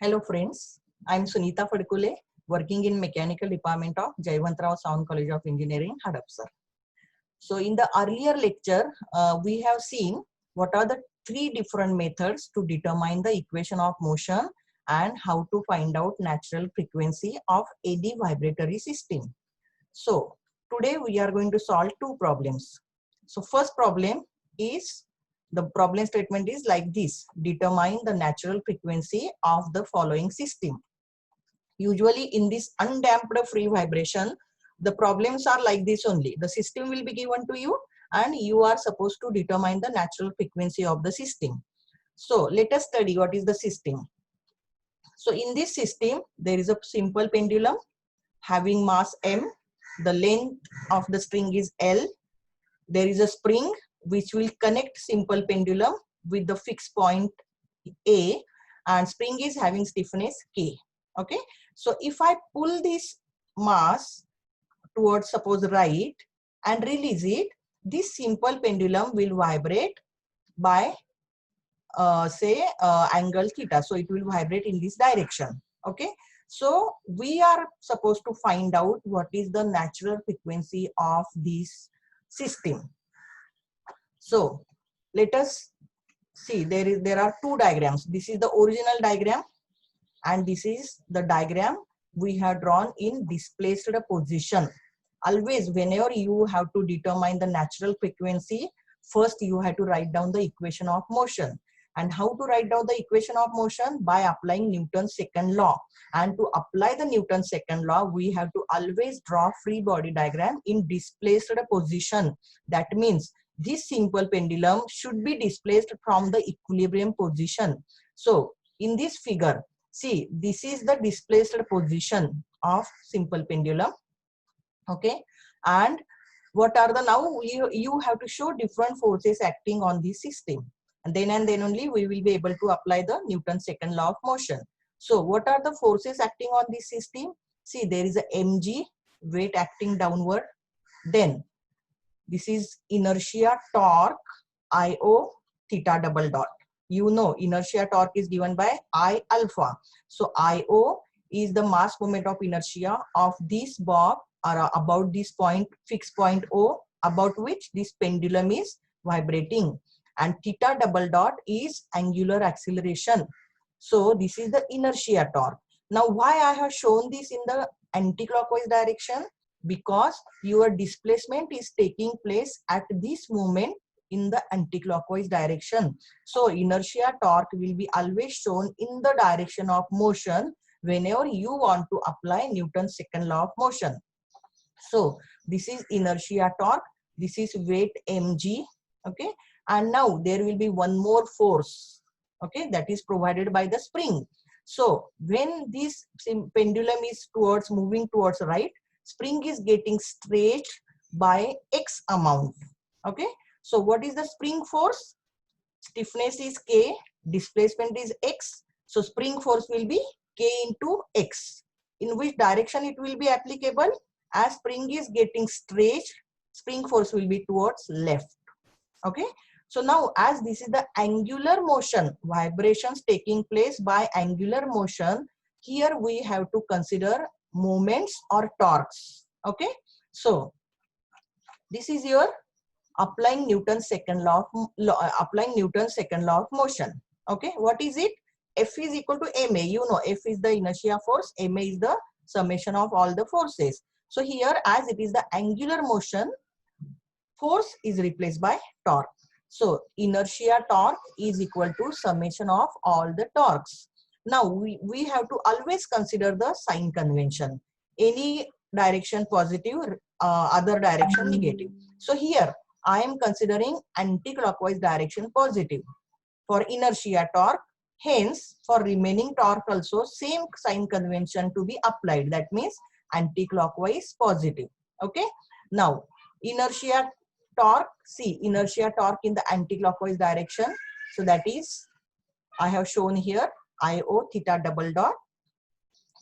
Hello friends, I am Sunita Fadkule, working in Mechanical Department of Jaywantrao Sound College of Engineering, Hadapsar. So in the earlier lecture, we have seen what are the three different methods to determine the equation of motion and how to find out natural frequency of any vibratory system. So today we are going to solve two problems. So first problem is, the problem statement is like this: determine the natural frequency of the following system. Usually in this undamped free vibration, the problems are like this only. The system will be given to you and you are supposed to determine the natural frequency of the system. So let us study what is the system. So in this system, there is a simple pendulum having mass m. The length of the string is L. There is a spring which will connect simple pendulum with the fixed point A, and spring is having stiffness K. Okay, so if I pull this mass towards, suppose, right, and release it, this simple pendulum will vibrate by angle theta. So it will vibrate in this direction. Okay, so we are supposed to find out what is the natural frequency of this system. So let us see, there are two diagrams. This is the original diagram and this is the diagram we have drawn in displaced position. Always whenever you have to determine the natural frequency, first you have to write down the equation of motion. And how to write down the equation of motion? By applying Newton's second law. And to apply the Newton's second law, we have to always draw free body diagram in displaced position. That means this simple pendulum should be displaced from the equilibrium position. So in this figure, see, this is the displaced position of simple pendulum. Okay, and what are the, now you have to show different forces acting on this system, and then only we will be able to apply the Newton's second law of motion. So what are the forces acting on this system? See, there is a mg, weight acting downward. Then this is inertia torque, IO theta double dot. You know inertia torque is given by I alpha. So IO is the mass moment of inertia of this bob or about this point, fixed point O, about which this pendulum is vibrating. And theta double dot is angular acceleration. So this is the inertia torque. Now why I have shown this in the anti-clockwise direction? Because your displacement is taking place at this moment in the anti-clockwise direction. So inertia torque will be always shown in the direction of motion whenever you want to apply Newton's second law of motion. So this is inertia torque, this is weight mg. Okay, and now there will be one more force, okay, that is provided by the spring. So when this pendulum is moving towards right, spring is getting stretched by x amount. Okay, so what is the spring force? Stiffness is K, displacement is x, so spring force will be K into x. In which direction it will be applicable? As spring is getting stretched, spring force will be towards left. Okay, so now as this is the angular motion, vibrations taking place by angular motion, here we have to consider moments or torques. Okay, so this is your applying Newton's second law of motion. Okay, what is it? F is equal to ma. You know, F is the inertia force, ma is the summation of all the forces. So here, as it is the angular motion, force is replaced by torque. So inertia torque is equal to summation of all the torques. Now we have to always consider the sign convention. Any direction positive, other direction negative. So here I am considering anti-clockwise direction positive for inertia torque. Hence, for remaining torque also same sign convention to be applied. That means anti-clockwise positive. Okay. Now inertia torque, see inertia torque in the anti-clockwise direction. So that is, I have shown here, IO theta double dot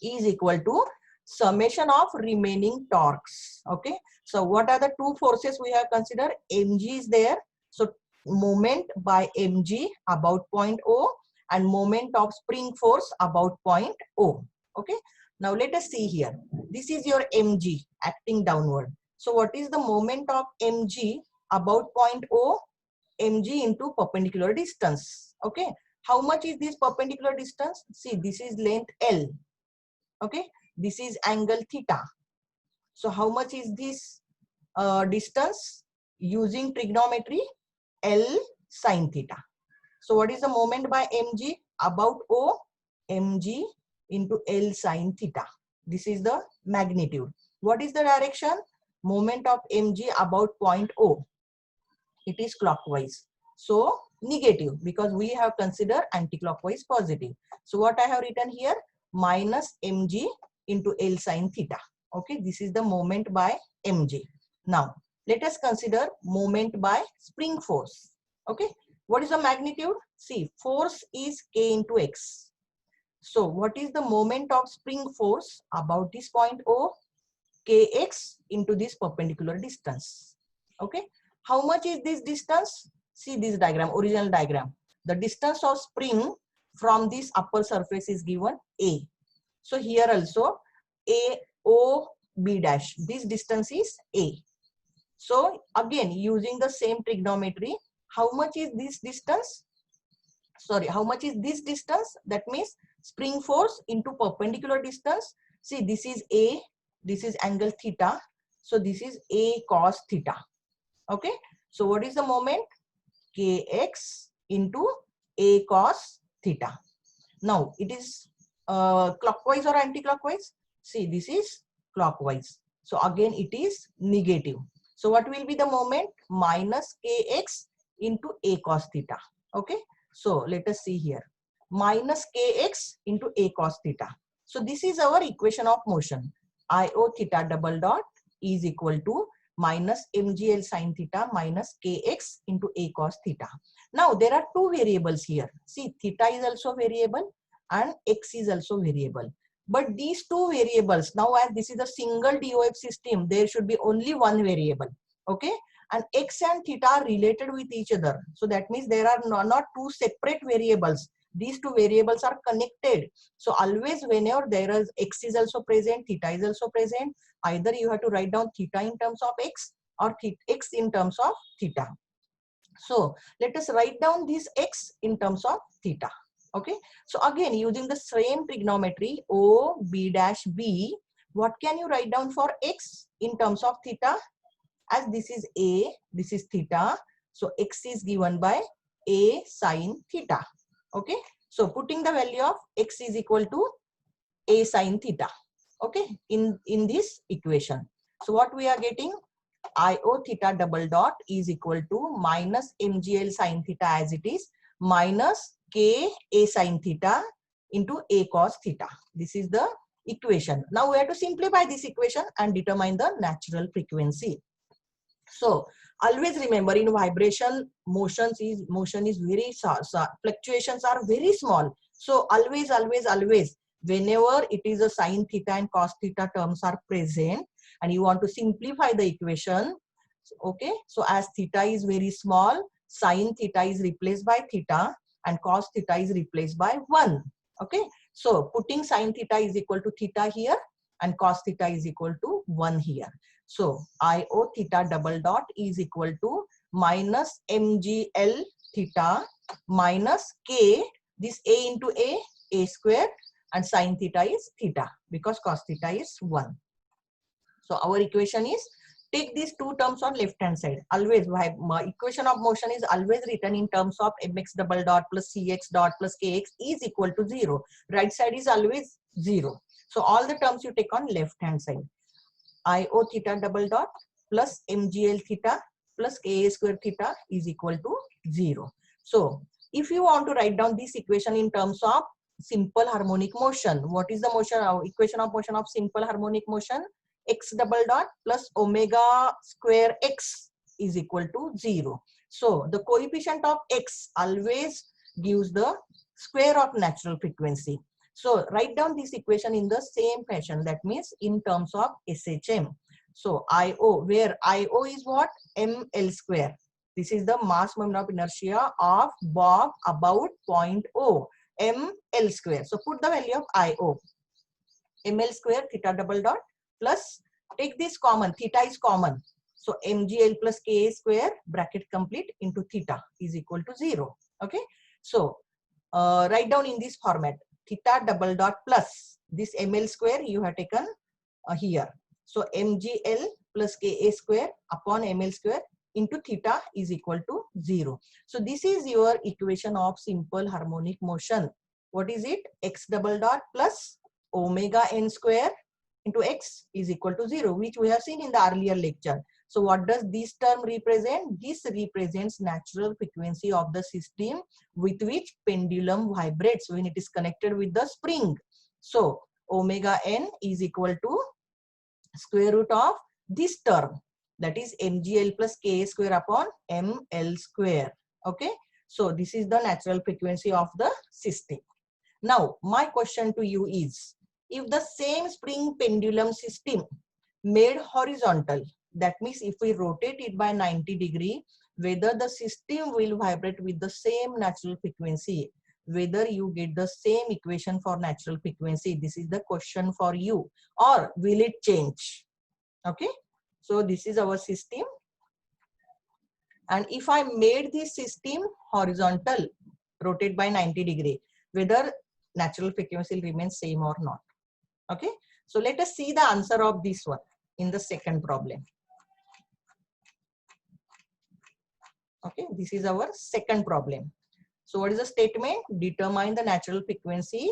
is equal to summation of remaining torques. Okay, so what are the two forces we have considered? Mg is there, so moment by mg about point O, and moment of spring force about point O. Okay. Now let us see here. This is your mg acting downward. So what is the moment of mg about point O? Mg into perpendicular distance. Okay. How much is this perpendicular distance? See, this is length L. Okay. This is angle theta. So how much is this distance? Using trigonometry, L sine theta. So what is the moment by mg about O? Mg into L sine theta. This is the magnitude. What is the direction? Moment of mg about point O. It is clockwise. So negative, because we have considered anti-clockwise positive. So what I have written here, minus mg into L sine theta. Okay, this is the moment by mg. Now let us consider moment by spring force. Okay, what is the magnitude? See, force is k into x. So what is the moment of spring force about this point O? Kx into this perpendicular distance. Okay, how much is this distance? See this diagram, original diagram. The distance of spring from this upper surface is given A. So here also A, O, B dash. This distance is A. So again, using the same trigonometry, how much is this distance? Sorry, how much is this distance? That means spring force into perpendicular distance. See, this is A, this is angle theta. So this is A cos theta. Okay. So what is the moment? Kx into A cos theta. Now it is clockwise or anti-clockwise? See, this is clockwise. So again it is negative. So what will be the moment? Minus Kx into A cos theta. Okay. So let us see here. Minus Kx into A cos theta. So this is our equation of motion. IO theta double dot is equal to minus mgl sine theta minus Kx into A cos theta. Now there are two variables here. See, theta is also variable and x is also variable. But these two variables, now as this is a single DOF system, there should be only one variable. Okay. And x and theta are related with each other. So that means there are not two separate variables. These two variables are connected. So always whenever there is x is also present, theta is also present, either you have to write down theta in terms of x or x in terms of theta. So let us write down this x in terms of theta. Okay. So again, using the same trigonometry, O, B dash B, what can you write down for x in terms of theta? As this is A, this is theta. So x is given by A sine theta. Okay. So putting the value of x is equal to A sine theta. Okay. In this equation. So what we are getting? IO theta double dot is equal to minus mgl sine theta as it is minus k A sine theta into A cos theta. This is the equation. Now we have to simplify this equation and determine the natural frequency. So always remember, in vibration, motion is very fluctuations are very small. So always whenever it is a sine theta and cos theta terms are present and you want to simplify the equation, okay, so as theta is very small, sine theta is replaced by theta and cos theta is replaced by 1. Okay, so putting sine theta is equal to theta here and cos theta is equal to 1 here. So IO theta double dot is equal to minus mgl theta minus k, this A into A square, and sine theta is theta because cos theta is 1. So our equation is, take these two terms on left hand side. Always equation of motion is always written in terms of mx double dot plus cx dot plus kx is equal to 0. Right side is always 0. So all the terms you take on left hand side. IO theta double dot plus mgl theta plus ka square theta is equal to 0. So if you want to write down this equation in terms of simple harmonic motion, what is the motion? Equation of motion of simple harmonic motion? X double dot plus omega square x is equal to 0. So the coefficient of x always gives the square of natural frequency. So write down this equation in the same fashion, that means in terms of SHM. So IO, where IO is what? ML square. This is the mass moment of inertia of bob about point O. ml square. So put the value of IO. ml square theta double dot plus, take this common, theta is common. So mgl plus ka square bracket complete into theta is equal to 0. Okay. So write down in this format, theta double dot plus this ml square you have taken here. So mgl plus ka square upon ml square into theta is equal to 0. So this is your equation of simple harmonic motion. What is it? X double dot plus omega n square into x is equal to 0, which we have seen in the earlier lecture. So what does this term represent? This represents natural frequency of the system with which pendulum vibrates when it is connected with the spring. So omega n is equal to square root of this term, that is mgl plus ka square upon ml square. Okay. So this is the natural frequency of the system. Now my question to you is, if the same spring pendulum system made horizontal, that means if we rotate it by 90 degree, whether the system will vibrate with the same natural frequency, whether you get the same equation for natural frequency, this is the question for you, or will it change? Okay. So this is our system, and if I made this system horizontal, rotate by 90 degree, whether natural frequency remains same or not. Okay. So let us see the answer of this one in the second problem. Okay, this is our second problem. So what is the statement? Determine the natural frequency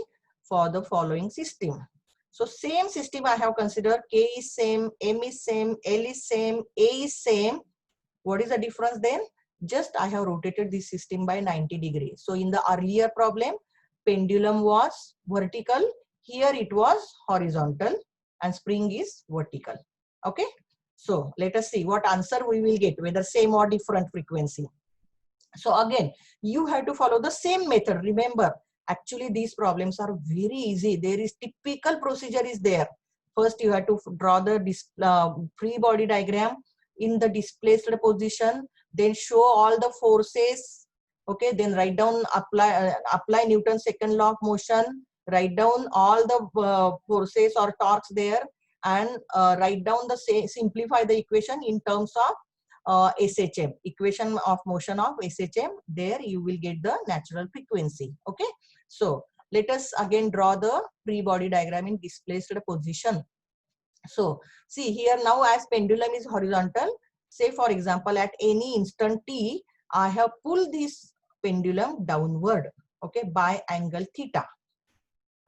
for the following system. So same system I have considered, K is same, M is same, L is same, A is same. What is the difference then? Just I have rotated this system by 90 degrees. So in the earlier problem, pendulum was vertical. Here it was horizontal and spring is vertical. Okay. So let us see what answer we will get, whether same or different frequency. So again, you have to follow the same method. Remember, actually these problems are very easy. There is typical procedure is there. First, you have to draw the free body diagram in the displaced position, then show all the forces. Okay, then write down, apply Newton's second law of motion, write down all the forces or torques there, and write down the simplify the equation in terms of SHM, equation of motion of SHM. There you will get the natural frequency. Okay. So let us again draw the free body diagram in displaced position. So see here now, as pendulum is horizontal, say for example at any instant t, I have pulled this pendulum downward, okay, by angle theta.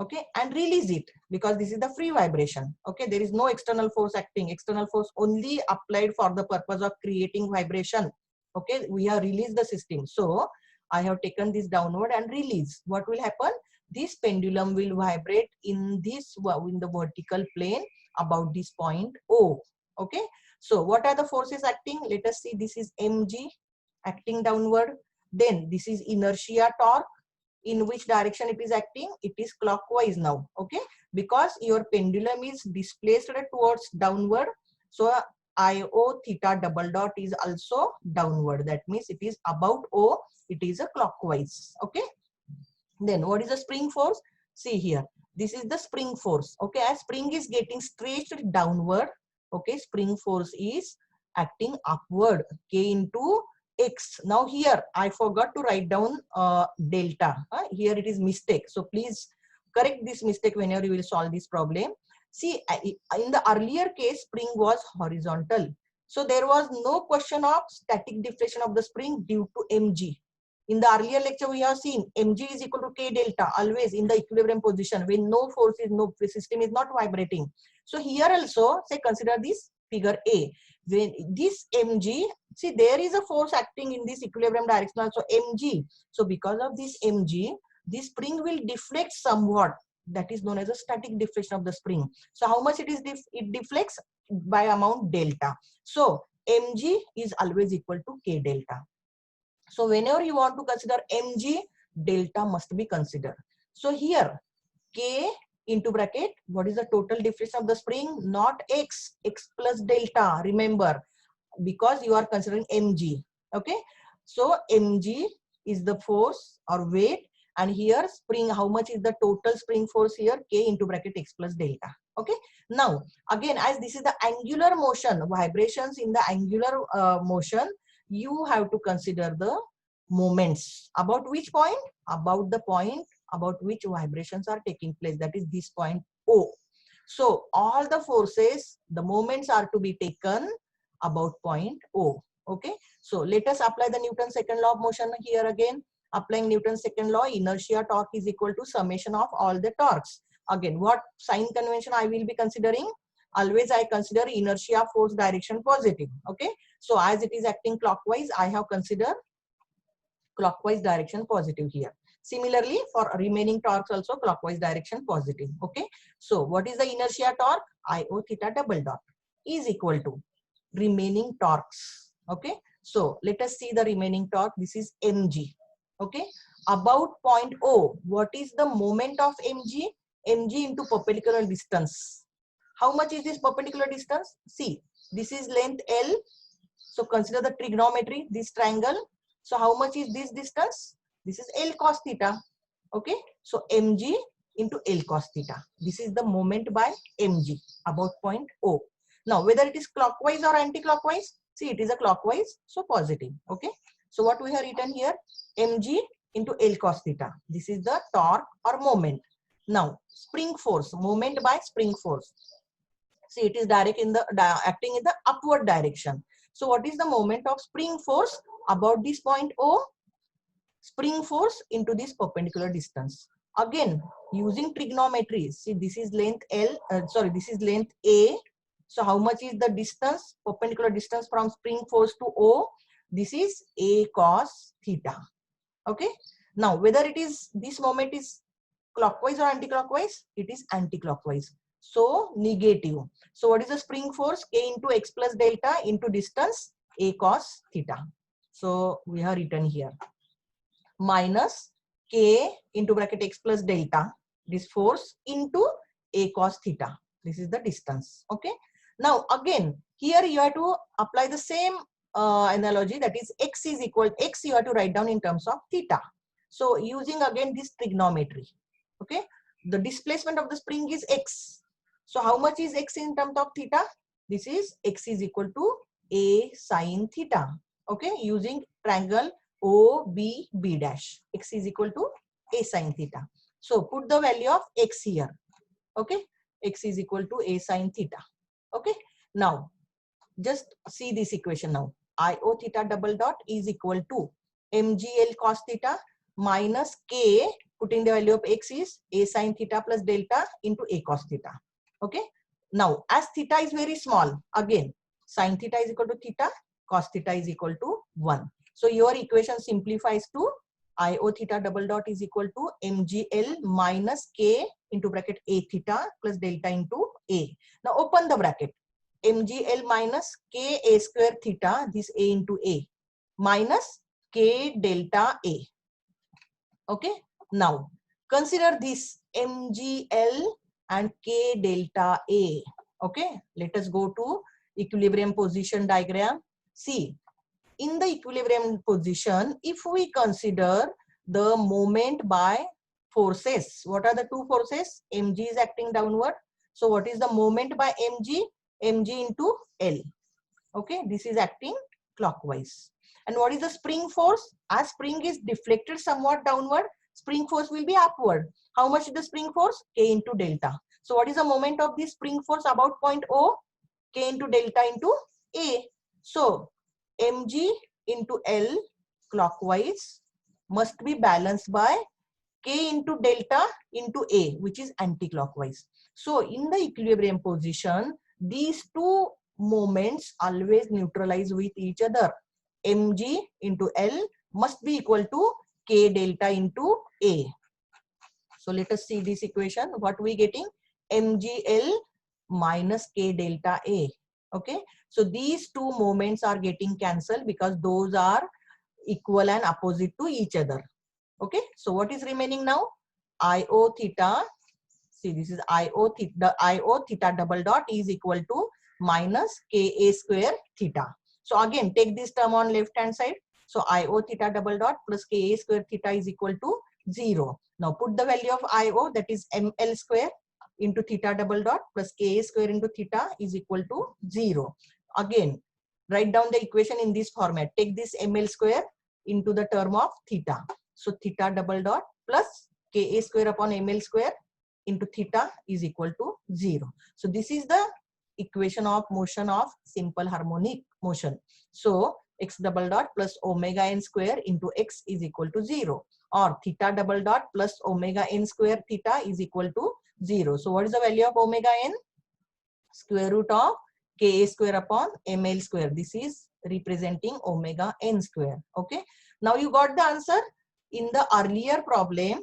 Okay, and release it because this is the free vibration. Okay, there is no external force acting. External force only applied for the purpose of creating vibration. Okay, we have released the system. So I have taken this downward and release. What will happen? This pendulum will vibrate in the vertical plane about this point O. Okay, so what are the forces acting? Let us see. This is mg acting downward. Then this is inertia torque. In which direction it is acting? It is clockwise now. Okay, because your pendulum is displaced towards downward, so IO theta double dot is also downward. That means it is about O, it is a clockwise. Okay, then what is the spring force? See here, this is the spring force. Okay, as spring is getting stretched downward, okay, spring force is acting upward, K into X. Now here I forgot to write down delta. Here it is mistake. So please correct this mistake whenever you will solve this problem. See, in the earlier case, spring was horizontal. So there was no question of static deflection of the spring due to mg. In the earlier lecture, we have seen mg is equal to k delta, always in the equilibrium position when no force is, no system is not vibrating. So here also, say consider this figure A. When this mg, see there is a force acting in this equilibrium direction also, mg. So because of this mg, this spring will deflect somewhat. That is known as a static deflection of the spring. So how much it is it deflects? By amount delta. So mg is always equal to k delta. So whenever you want to consider mg, delta must be considered. So here k into bracket, what is the total deflection of the spring? Not x, x plus delta. Remember, because you are considering mg. Okay, so mg is the force or weight, and here spring, how much is the total spring force here? K into bracket x plus delta. Okay. Now again, as this is the angular motion, vibrations in the angular motion, you have to consider the moments. About which point? About the point about which vibrations are taking place, that is this point O. So all the forces, the moments are to be taken about point O. Okay. So let us apply the Newton's second law of motion here again. Applying Newton's second law, inertia torque is equal to summation of all the torques. Again, what sign convention I will be considering? Always I consider inertia force direction positive. Okay. So as it is acting clockwise, I have considered clockwise direction positive here. Similarly, for remaining torques also clockwise direction positive. Okay. So what is the inertia torque? IO theta double dot is equal to remaining torques. Okay. So let us see the remaining torque. This is mg. Okay. About point O, what is the moment of mg? Mg into perpendicular distance. How much is this perpendicular distance? See, this is length L. So consider the trigonometry, this triangle. So how much is this distance? This is L cos theta. Okay. So mg into L cos theta. This is the moment by mg about point O. Now whether it is clockwise or anti-clockwise, see it is a clockwise, so positive. Okay. So what we have written here, mg into L cos theta. This is the torque or moment. Now spring force, moment by spring force. See, it is direct in the acting in the upward direction. So what is the moment of spring force about this point O? Spring force into this perpendicular distance. Again, using trigonometry, see this is length L, this is length A. So how much is the distance, perpendicular distance from spring force to O? This is A cos theta. Okay. Now whether it is, this moment is clockwise or anti-clockwise? It is anti-clockwise. So negative. So what is the spring force? K into x plus delta into distance A cos theta. So we have written here minus K into bracket x plus delta, this force into A cos theta. This is the distance. Okay. Now again, here you have to apply the same analogy, that is x is equal, x you have to write down in terms of theta. So using again this trigonometry. Okay. The displacement of the spring is x. So how much is x in terms of theta? This is x is equal to A sine theta. Okay. Using triangle OBB dash. X is equal to A sine theta. So put the value of x here. Okay. X is equal to A sine theta. Okay. Now just see this equation now. IO theta double dot is equal to mgl cos theta minus K, putting the value of x is A sine theta plus delta into A cos theta. Okay. Now as theta is very small, again sine theta is equal to theta, cos theta is equal to 1. So your equation simplifies to IO theta double dot is equal to mgl minus K into bracket A theta plus delta into A. Now open the bracket. mgl minus K A square theta, this A into A, minus K delta A. Okay. Now consider this mgl and K delta A. Okay. Let us go to equilibrium position diagram. See, in the equilibrium position, if we consider the moment by forces, what are the two forces? mg is acting downward. So what is the moment by mg? mg into L. Okay. This is acting clockwise. And what is the spring force? As spring is deflected somewhat downward, spring force will be upward. How much is the spring force? K into delta. So what is the moment of this spring force about point O? K into delta into A. So mg into L clockwise must be balanced by K into delta into A, which is anti-clockwise. So in the equilibrium position, these two moments always neutralize with each other. Mg into L must be equal to K delta into A. So let us see this equation. What we getting? mgl minus K delta A. Okay. So these two moments are getting cancelled because those are equal and opposite to each other. Okay. So what is remaining now? IO theta. See, this is IO theta. The IO theta double dot is equal to minus KA square theta. So again, take this term on left hand side. So IO theta double dot plus KA square theta is equal to 0. Now put the value of IO, that is ML square into theta double dot plus Ka square into theta is equal to 0. Again, write down the equation in this format. Take this ML square into the term of theta. So theta double dot plus Ka square upon ML square into theta is equal to 0. So this is the equation of motion of simple harmonic motion. So x double dot plus omega n square into x is equal to 0, or theta double dot plus omega n square theta is equal to 0. So what is the value of omega n? Square root of Ka square upon ml square. This is representing omega n square. Okay. Now you got the answer. In the earlier problem,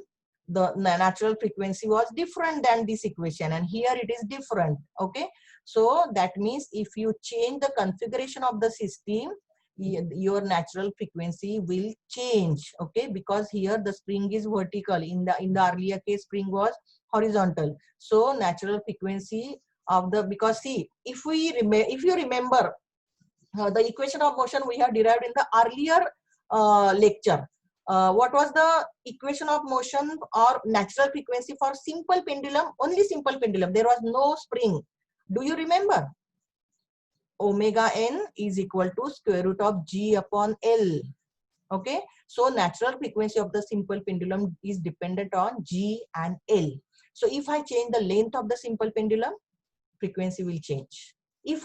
the natural frequency was different than this equation, and here it is different. Okay. So that means if you change the configuration of the system, your natural frequency will change. Okay, because here the spring is vertical. In the earlier case, spring was horizontal. So natural frequency of the, because see, if you remember the equation of motion we have derived in the earlier lecture. What was the equation of motion or natural frequency for simple pendulum? Only simple pendulum. There was no spring. Do you remember? Omega n is equal to square root of G upon L. Okay. So natural frequency of the simple pendulum is dependent on G and L. So if I change the length of the simple pendulum, frequency will change. If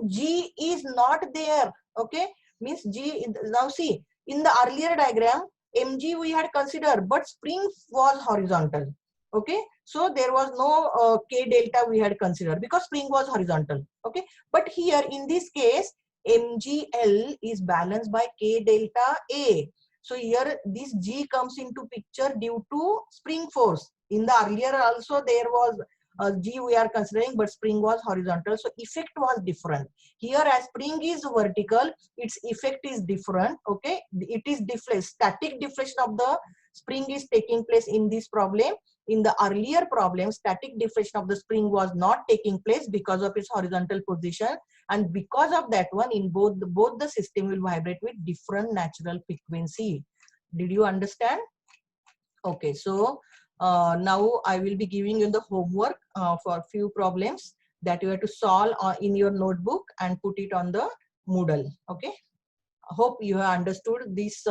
G is not there, okay, means G, now see, in the earlier diagram, mg we had considered, but spring was horizontal. Okay, so there was no k delta we had considered because spring was horizontal. Okay, but here in this case, mgl is balanced by k delta a. So here this G comes into picture due to spring force. In the earlier also there was G we are considering, but spring was horizontal, so effect was different. Here as spring is vertical, its effect is different. Okay, it is static deflection of the spring is taking place in this problem. In the earlier problem, static deflection of the spring was not taking place because of its horizontal position, and because of that one, in both the system will vibrate with different natural frequency. Did you understand? Okay, so now I will be giving you the homework for few problems that you have to solve in your notebook and put it on the Moodle. Okay, hope you have understood this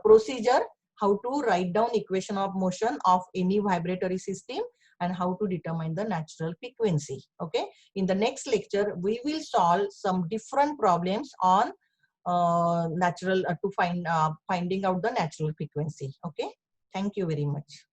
procedure, how to write down equation of motion of any vibratory system and how to determine the natural frequency. Okay, in the next lecture we will solve some different problems on finding out the natural frequency. Okay, thank you very much.